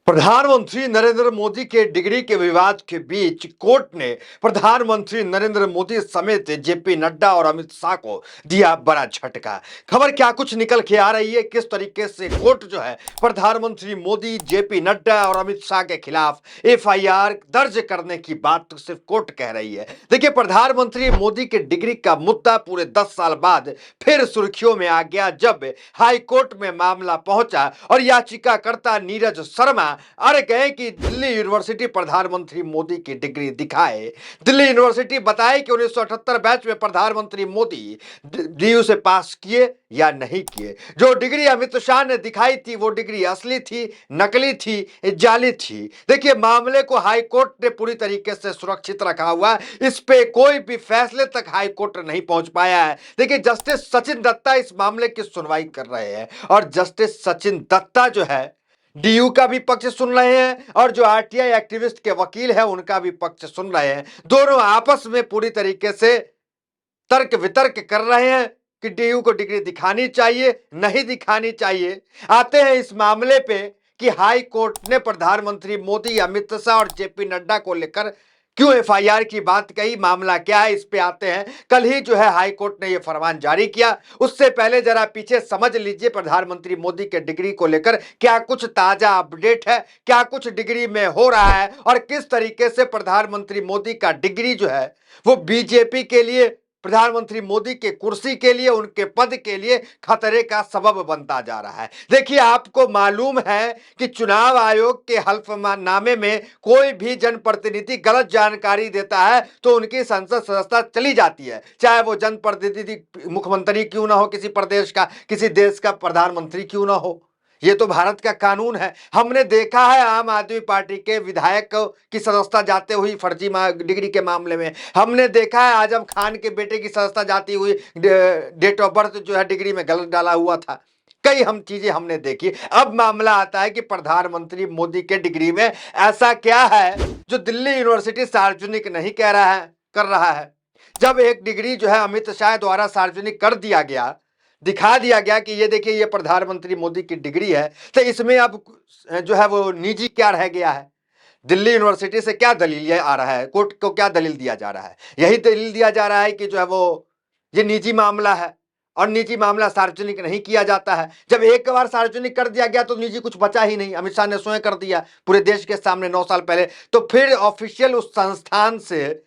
प्रधानमंत्री नरेंद्र मोदी के डिग्री के विवाद के बीच कोर्ट ने प्रधानमंत्री नरेंद्र मोदी समेत जेपी नड्डा और अमित शाह को दिया बड़ा झटका। खबर क्या कुछ निकल के आ रही है, किस तरीके से कोर्ट जो है प्रधानमंत्री मोदी, जेपी नड्डा और अमित शाह के खिलाफ एफआईआर दर्ज करने की बात तो सिर्फ कोर्ट कह रही है। देखिए, प्रधानमंत्री मोदी के डिग्री का मुद्दा पूरे 10 साल बाद फिर सुर्खियों में आ गया, जब हाई कोर्ट में मामला पहुंचा और याचिकाकर्ता नीरज शर्मा अरे कहे कि दिल्ली यूनिवर्सिटी प्रधानमंत्री मोदी की डिग्री दिखाए। दिल्ली यूनिवर्सिटी बताए कि 1978 बैच में प्रधानमंत्री मोदी डीयू से पास किए या नहीं किए। जो डिग्री अमित शाह ने दिखाई थी वो डिग्री असली थी, नकली थी, जाली थी। देखिए, मामले को हाई कोर्ट ने पूरी तरीके से सुरक्षित रखा हुआ, इस पे कोई भी फैसले तक हाई कोर्ट नहीं पहुंच पाया है। देखिए, जस्टिस सचिन दत्ता इस मामले की सुनवाई कर रहे हैं और जस्टिस सचिन दत्ता जो है डीयू का भी पक्ष सुन रहे हैं और जो आरटीआई एक्टिविस्ट के वकील हैं उनका भी पक्ष सुन रहे हैं। दोनों आपस में पूरी तरीके से तर्क वितर्क कर रहे हैं कि डीयू को डिग्री दिखानी चाहिए, नहीं दिखानी चाहिए। आते हैं इस मामले पे कि हाई कोर्ट ने प्रधानमंत्री मोदी, अमित शाह और जेपी नड्डा को लेकर क्यों एफआईआर की बात कही, मामला क्या है, इस पे आते हैं। कल ही जो है हाई कोर्ट ने यह फरमान जारी किया। उससे पहले जरा पीछे समझ लीजिए प्रधानमंत्री मोदी के डिग्री को लेकर क्या कुछ ताजा अपडेट है, क्या कुछ डिग्री में हो रहा है और किस तरीके से प्रधानमंत्री मोदी का डिग्री जो है वो बीजेपी के लिए, प्रधानमंत्री मोदी के कुर्सी के लिए, उनके पद के लिए खतरे का सबब बनता जा रहा है। देखिए, आपको मालूम है कि चुनाव आयोग के हल्फनामे में कोई भी जनप्रतिनिधि गलत जानकारी देता है तो उनकी संसद सदस्यता चली जाती है, चाहे वो जनप्रतिनिधि मुख्यमंत्री क्यों ना हो, किसी प्रदेश का, किसी देश का प्रधानमंत्री क्यों ना हो। ये तो भारत का कानून है। हमने देखा है आम आदमी पार्टी के विधायक की सदस्यता जाते हुई फर्जी डिग्री के मामले में। हमने देखा है आजम खान के बेटे की सदस्यता जाती हुई डेट ऑफ बर्थ जो है डिग्री में गलत डाला हुआ था। कई हम चीजें हमने देखी। अब मामला आता है कि प्रधानमंत्री मोदी के डिग्री में ऐसा क्या है जो दिल्ली यूनिवर्सिटी सार्वजनिक नहीं कह रहा है, कर रहा है। जब एक डिग्री जो है अमित शाह द्वारा सार्वजनिक कर दिया गया, दिखा दिया गया कि ये देखिए ये प्रधानमंत्री मोदी की डिग्री है, तो इसमें अब जो है वो निजी क्या रह गया है। दिल्ली यूनिवर्सिटी से क्या दलील ये आ रहा है, कोर्ट को क्या दलील दिया जा रहा है? यही दलील दिया जा रहा है कि जो है वो ये निजी मामला है और निजी मामला सार्वजनिक नहीं किया जाता है। जब एक बार सार्वजनिक कर दिया गया तो निजी कुछ बचा ही नहीं। अमित शाह ने स्वयं कर दिया पूरे देश के सामने 9 साल पहले। तो फिर ऑफिशियल उस संस्थान से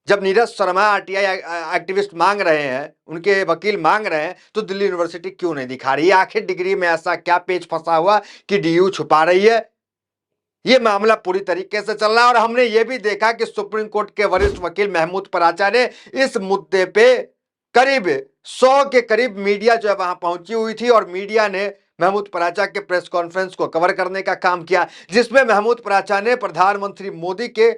जब नीरज शर्मा आरटीआई एक्टिविस्ट मांग रहे हैं, उनके वकील मांग रहे हैं, तो दिल्ली यूनिवर्सिटी क्यों नहीं दिखा रही है? आखिर डिग्री में ऐसा क्या पेच फंसा हुआ कि डीयू छुपा रही है? ये मामला पूरी तरीके से चल रहा है और हमने ये भी देखा कि सुप्रीम कोर्ट के वरिष्ठ वकील महमूद पराचा ने इस मुद्दे पे करीब 100 के करीब मीडिया जो है वहां पहुंची हुई थी और मीडिया ने महमूद पराचा के प्रेस कॉन्फ्रेंस को कवर करने का काम किया, जिसमें महमूद पराचा ने प्रधानमंत्री मोदी के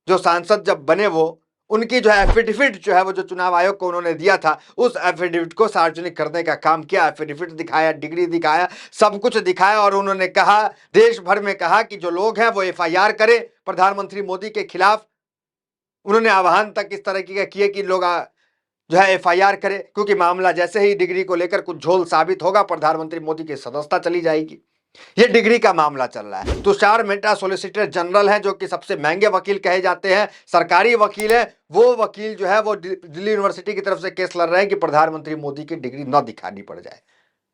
जो सांसद जब बने वो उनकी जो है एफिडेविट जो है वो जो चुनाव आयोग को उन्होंने दिया था, उस एफिडेविट को सार्वजनिक करने का काम किया। एफिडेविट दिखाया, डिग्री दिखाया, सब कुछ दिखाया और उन्होंने कहा, देश भर में कहा कि जो लोग हैं वो एफआईआर करें प्रधानमंत्री मोदी के खिलाफ। उन्होंने आह्वान तक इस तरह की किए कि लोग जो है एफआईआर करें, क्योंकि मामला जैसे ही डिग्री को लेकर कुछ झोल साबित होगा प्रधानमंत्री मोदी की सदस्यता चली जाएगी। ये डिग्री का मामला चल रहा है। तुषार मेहता सॉलिसिटर जनरल हैं, जो कि सबसे महंगे वकील कहे जाते हैं, सरकारी वकील है। वो वकील जो है वो दिल्ली यूनिवर्सिटी की तरफ से केस लड़ रहे हैं कि प्रधानमंत्री मोदी की डिग्री न दिखानी पड़ जाए।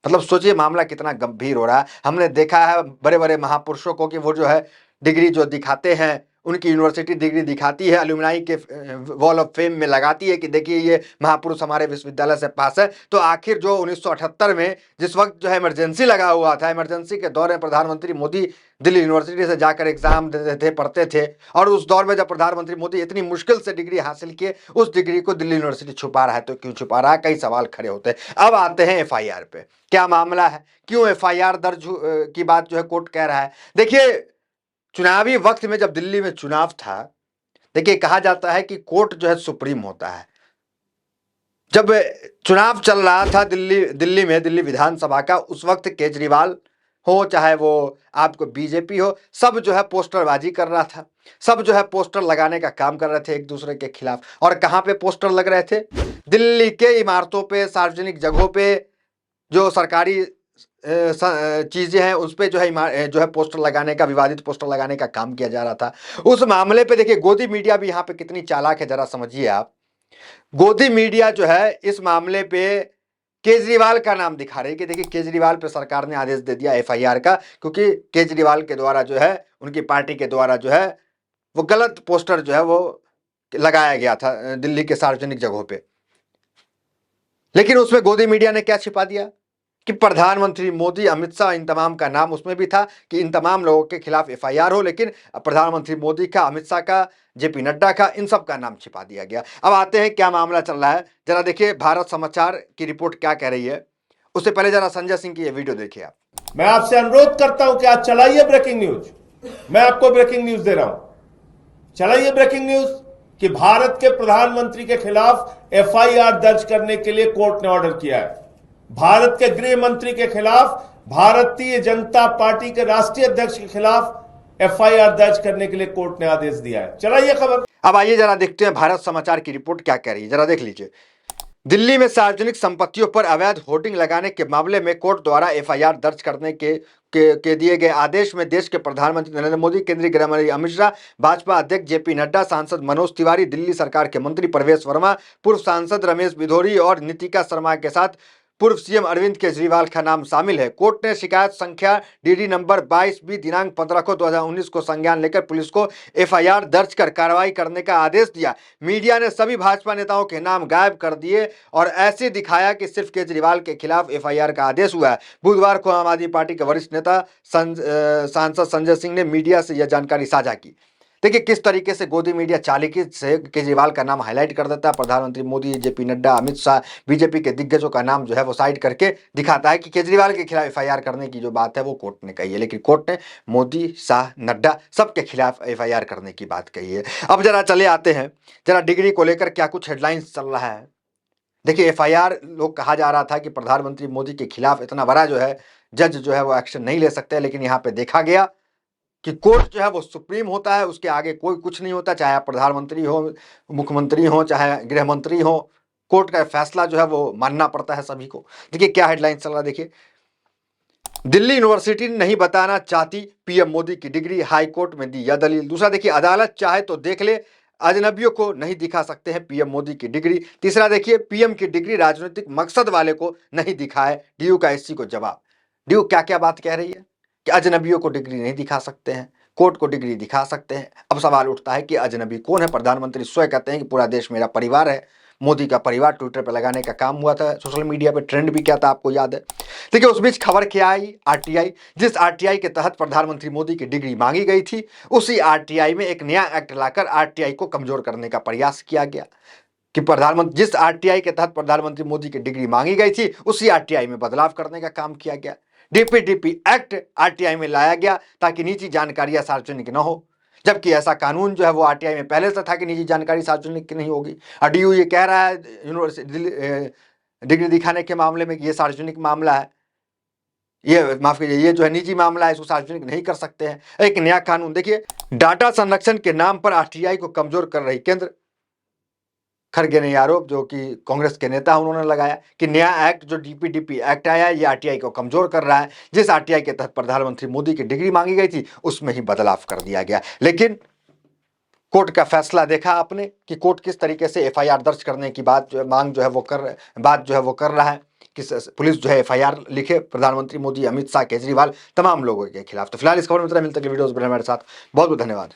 मतलब सोचिए मामला कितना गंभीर हो रहा है। हमने देखा है बड़े बड़े महापुरुषों को कि वो जो है डिग्री जो दिखाते हैं, उनकी यूनिवर्सिटी डिग्री दिखाती है, अलुमनाई के वॉल ऑफ फेम में लगाती है कि देखिए ये महापुरुष हमारे विश्वविद्यालय से पास है। तो आखिर जो 1978 में जिस वक्त जो है इमरजेंसी लगा हुआ था, इमरजेंसी के दौर में प्रधानमंत्री मोदी दिल्ली यूनिवर्सिटी से जाकर एग्जाम देते थे, पढ़ते थे, और उस दौर में जब प्रधानमंत्री मोदी इतनी मुश्किल से डिग्री हासिल किए, उस डिग्री को दिल्ली यूनिवर्सिटी छुपा रहा है। तो क्यों छुपा रहा है? कई सवाल खड़े होते हैं। अब आते हैं एफआईआर पे। क्या मामला है, क्यों एफआईआर दर्ज की बात जो है कोर्ट कह रहा है? देखिए, चुनावी वक्त में जब दिल्ली में चुनाव था, देखिए कहा जाता है कि कोर्ट जो है सुप्रीम होता है। जब चुनाव चल रहा था दिल्ली में, दिल्ली विधानसभा का, उस वक्त केजरीवाल हो चाहे वो आपको बीजेपी हो, सब जो है पोस्टरबाजी कर रहा था। सब जो है पोस्टर लगाने का काम कर रहे थे एक दूसरे के खिलाफ। और कहां पे पोस्टर लग रहे थे? दिल्ली के इमारतों पे, सार्वजनिक जगहों पे, जो सरकारी चीजें हैं उस पे जो है जो है पोस्टर लगाने का, विवादित पोस्टर लगाने का काम किया जा रहा था। उस मामले पे देखिए गोदी मीडिया भी यहाँ पे कितनी चालाक है, जरा समझिए आप। गोदी मीडिया जो है इस मामले पे केजरीवाल का नाम दिखा रही है कि देखिए केजरीवाल पे सरकार ने आदेश दे दिया एफआईआर का, क्योंकि केजरीवाल के द्वारा जो है, उनकी पार्टी के द्वारा जो है वो गलत पोस्टर जो है वो लगाया गया था दिल्ली के सार्वजनिक जगहों पे। लेकिन उसमें गोदी मीडिया ने क्या छिपा दिया कि प्रधानमंत्री मोदी, अमित शाह, इन तमाम का नाम उसमें भी था कि इन तमाम लोगों के खिलाफ एफआईआर हो, लेकिन प्रधानमंत्री मोदी का, अमित शाह का, जेपी नड्डा का, इन सब का नाम छिपा दिया गया। अब आते हैं क्या मामला चल रहा है, जरा देखिए भारत समाचार की रिपोर्ट क्या कह रही है। उससे पहले जरा संजय सिंह की ये वीडियो देखिए आप। मैं आपसे अनुरोध करता हूं कि आज चलाइए ब्रेकिंग न्यूज। मैं आपको ब्रेकिंग न्यूज दे रहा हूं, चलाइए ब्रेकिंग न्यूज कि भारत के प्रधानमंत्री के खिलाफ एफआईआर दर्ज करने के लिए कोर्ट ने ऑर्डर किया है। भारत के गृह मंत्री के खिलाफ, भारतीय जनता पार्टी के राष्ट्रीय अध्यक्ष के खिलाफ एफआईआर दर्ज करने के लिए कोर्ट ने आदेश दिया है। चलाइए खबर। अब आइए जरा देखते हैं भारत समाचार की रिपोर्ट क्या कह रही है, जरा देख लीजिए। दिल्ली में सार्वजनिक संपत्तियों पर अवैध होर्डिंग लगाने के मामले में कोर्ट द्वारा एफआईआर दर्ज करने के दिए गए आदेश में देश के प्रधानमंत्री नरेंद्र मोदी, केंद्रीय गृह मंत्री अमित शाह, भाजपा अध्यक्ष जेपी नड्डा, सांसद मनोज तिवारी, दिल्ली सरकार के मंत्री प्रवेश वर्मा, पूर्व सांसद रमेश बिधोरी और नीतिका शर्मा के साथ पूर्व सीएम अरविंद केजरीवाल का नाम शामिल है। कोर्ट ने शिकायत संख्या डीडी नंबर 22B दिनांक 15 को 2019 को संज्ञान लेकर पुलिस को एफआईआर दर्ज कर कार्रवाई करने का आदेश दिया। मीडिया ने सभी भाजपा नेताओं के नाम गायब कर दिए और ऐसे दिखाया कि सिर्फ केजरीवाल के खिलाफ एफआईआर का आदेश हुआ है। बुधवार को आम आदमी पार्टी के वरिष्ठ नेता सांसद संजय सिंह ने मीडिया से यह जानकारी साझा की। देखिए किस तरीके से गोदी मीडिया चालाकी से केजरीवाल का नाम हाईलाइट कर देता है, प्रधानमंत्री मोदी, जेपी नड्डा, अमित शाह, बीजेपी के दिग्गजों का नाम जो है वो साइड करके दिखाता है कि केजरीवाल के खिलाफ एफआईआर करने की जो बात है वो कोर्ट ने कही है, लेकिन कोर्ट ने मोदी, शाह, नड्डा सबके खिलाफ एफआईआर करने की बात कही है। अब जरा चले आते हैं, जरा डिग्री को लेकर क्या कुछ हेडलाइंस चल रहा है। देखिए एफआईआर लोग कहा जा रहा था कि प्रधानमंत्री मोदी के खिलाफ इतना बड़ा जो है जज जो है वो एक्शन नहीं ले सकते, लेकिन यहाँ पे देखा गया कि कोर्ट जो है वो सुप्रीम होता है, उसके आगे कोई कुछ नहीं होता, चाहे आप प्रधानमंत्री हो, मुख्यमंत्री हो, चाहे गृह मंत्री हो, कोर्ट का फैसला जो है वो मानना पड़ता है सभी को। देखिए क्या हेडलाइन चल रहा है, देखिए दिल्ली यूनिवर्सिटी नहीं बताना चाहती पीएम मोदी की डिग्री, हाई कोर्ट में दी यह दलील। दूसरा देखिए अदालत चाहे तो देख ले, अजनबियों को नहीं दिखा सकते हैं पीएम मोदी की डिग्री। तीसरा देखिए पीएम की डिग्री राजनीतिक मकसद वाले को नहीं दिखाए, डीयू का एससी को जवाब। डीयू क्या क्या बात कह रही है कि अजनबियों को डिग्री नहीं दिखा सकते हैं, कोर्ट को डिग्री दिखा सकते हैं। अब सवाल उठता है कि अजनबी कौन है। प्रधानमंत्री स्वयं कहते हैं कि पूरा देश मेरा परिवार है। मोदी का परिवार ट्विटर पर लगाने का काम हुआ था, सोशल मीडिया पे ट्रेंड भी किया था, आपको याद है। देखिए उस बीच खबर क्या आई, आरटीआई, जिस आरटीआई के तहत प्रधानमंत्री मोदी की डिग्री मांगी गई थी, उसी आरटीआई में एक नया एक्ट लाकर आरटीआई को कमजोर करने का प्रयास किया गया कि प्रधानमंत्री, जिस आरटीआई के तहत प्रधानमंत्री मोदी की डिग्री मांगी गई थी, उसी आरटीआई में बदलाव करने का काम किया गया। डीपीडीपी एक्ट आरटीआई में लाया गया ताकि निजी जानकारियां सार्वजनिक न हो, जबकि ऐसा कानून जो है वो आरटीआई में पहले से था कि निजी जानकारी सार्वजनिक नहीं होगी। और डीयू ये कह रहा है यूनिवर्सिटी डिग्री दिखाने के मामले में कि ये सार्वजनिक मामला है, ये माफ कीजिए, ये जो है निजी मामला है, इसको सार्वजनिक नहीं कर सकते हैं। एक नया कानून देखिए, डाटा संरक्षण के नाम पर आरटीआई को कमजोर कर रही केंद्र। खड़गे ने आरोप, जो कि कांग्रेस के नेता उन्होंने लगाया कि नया एक्ट जो डीपीडीपी एक्ट आया है, ये आरटीआई को कमजोर कर रहा है। जिस आरटीआई के तहत प्रधानमंत्री मोदी की डिग्री मांगी गई थी, उसमें ही बदलाव कर दिया गया। लेकिन कोर्ट का फैसला देखा आपने कि कोर्ट किस तरीके से एफआईआर दर्ज करने की बात जो है, मांग जो है वो कर रहा है कि पुलिस जो है एफआईआर लिखे प्रधानमंत्री मोदी, अमित शाह, केजरीवाल, तमाम लोगों के खिलाफ। तो फिलहाल इस खबर में इतना, मिलते हैं वीडियोस बनाने हमारे साथ। बहुत बहुत धन्यवाद।